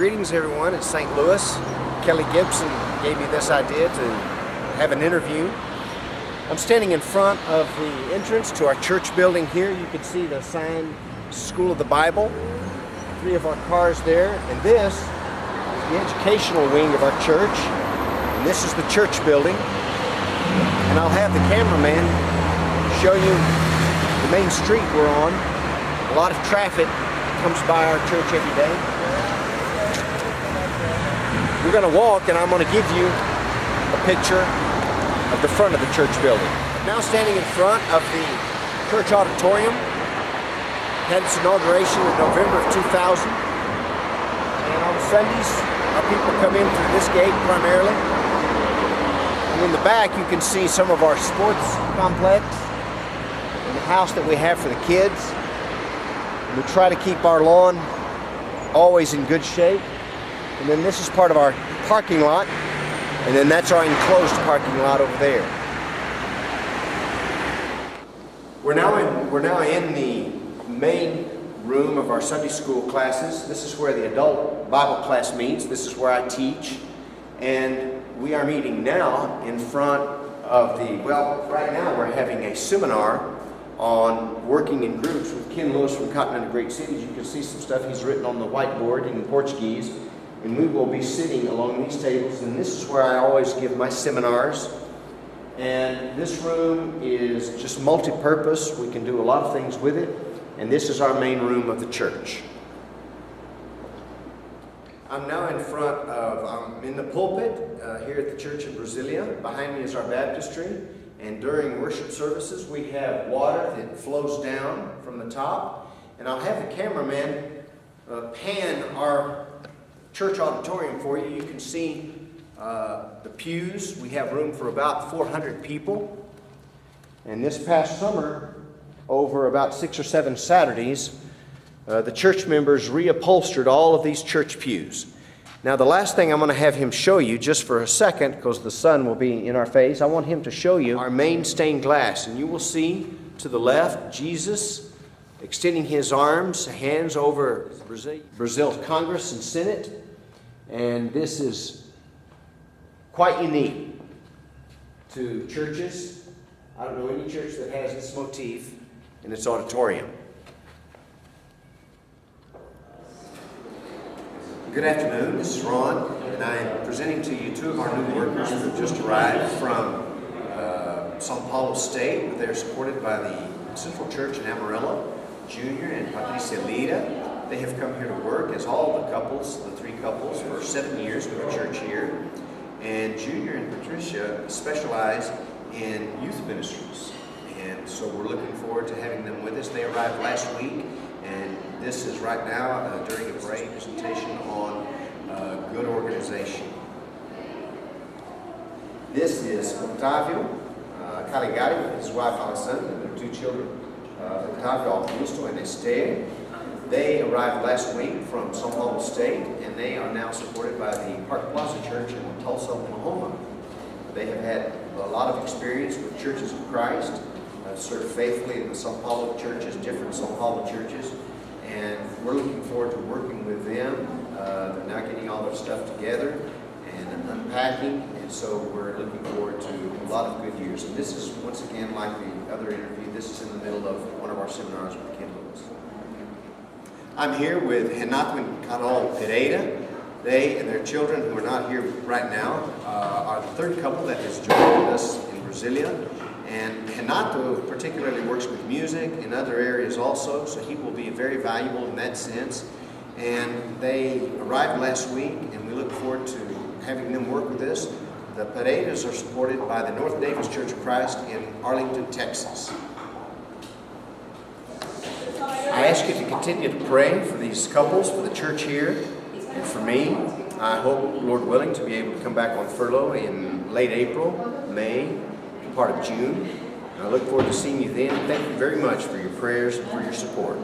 Greetings everyone in St. Louis. Kelly Gibson gave me this idea to have an interview. I'm standing in front of the entrance to our church building here. You can see the sign, School of the Bible. 3 of our cars there. And this is the educational wing of our church. And this is the church building. And I'll have the cameraman show you the main street we're on. A lot of traffic comes by our church every day. We're going to walk and I'm going to give you a picture of the front of the church building. Now standing in front of the church auditorium. Had its inauguration in November of 2000. And on Sundays, our people come in through this gate primarily. And in the back you can see some of our sports complex and the house that we have for the kids. We try to keep our lawn always in good shape. And then this is part of our parking lot. And then that's our enclosed parking lot over there. We're now in the main room of our Sunday school classes. This is where the adult Bible class meets. This is where I teach. And we are meeting now in front of right now we're having a seminar on working in groups with Ken Lewis from Continental Great Cities. You can see some stuff he's written on the whiteboard in Portuguese. And we will be sitting along these tables. And this is where I always give my seminars. And this room is just multi-purpose. We can do a lot of things with it. And this is our main room of the church. I'm now I'm in the pulpit here at the church in Brasilia. Behind me is our baptistry. And during worship services, we have water that flows down from the top. And I'll have the cameraman pan our church auditorium for you. You can see the pews. We have room for about 400 people. And this past summer, over about 6 or 7 Saturdays, the church members reupholstered all of these church pews. Now the last thing I'm going to have him show you, just for a second, because the sun will be in our face, I want him to show you our main stained glass. And you will see to the left Jesus extending his arms, hands over Brazil's Congress and Senate. And this is quite unique to churches. I don't know any church that has this motif in its auditorium. Good afternoon, this is Ron, and I am presenting to you 2 of our new workers who have just arrived from São Paulo State. They're supported by the Central Church in Amarillo, Junior and Patricia Lira. They have come here to work as all the couples, the 3 couples, for 7 years with the church here. And Junior and Patricia specialize in youth ministries. And so we're looking forward to having them with us. They arrived last week. And this is right now during a break presentation on good organization. This is Octavio Caligari with his wife Alessandra and their 2 children, Octavio Augusto and Esther. They arrived last week from São Paulo State, and they are now supported by the Park Plaza Church in Tulsa, Oklahoma. They have had a lot of experience with Churches of Christ. Served faithfully in the São Paulo churches, different São Paulo churches, and we're looking forward to working with them. They're now getting all their stuff together and unpacking, and so we're looking forward to a lot of good years. And this is, once again, like the other interview, this is in the middle of one of our seminars with Ken Lewis. I'm here with Renato and Carol Pereira. They and their children, who are not here right now, are the 3rd couple that has joined us in Brasilia. And Renato particularly works with music in other areas also, so he will be very valuable in that sense. And they arrived last week, and we look forward to having them work with us. The Pereiras are supported by the North Davis Church of Christ in Arlington, Texas. I ask you to continue to pray for these couples, for the church here, and for me. I hope, Lord willing, to be able to come back on furlough in late April, May, part of June. I look forward to seeing you then. Thank you very much for your prayers and for your support.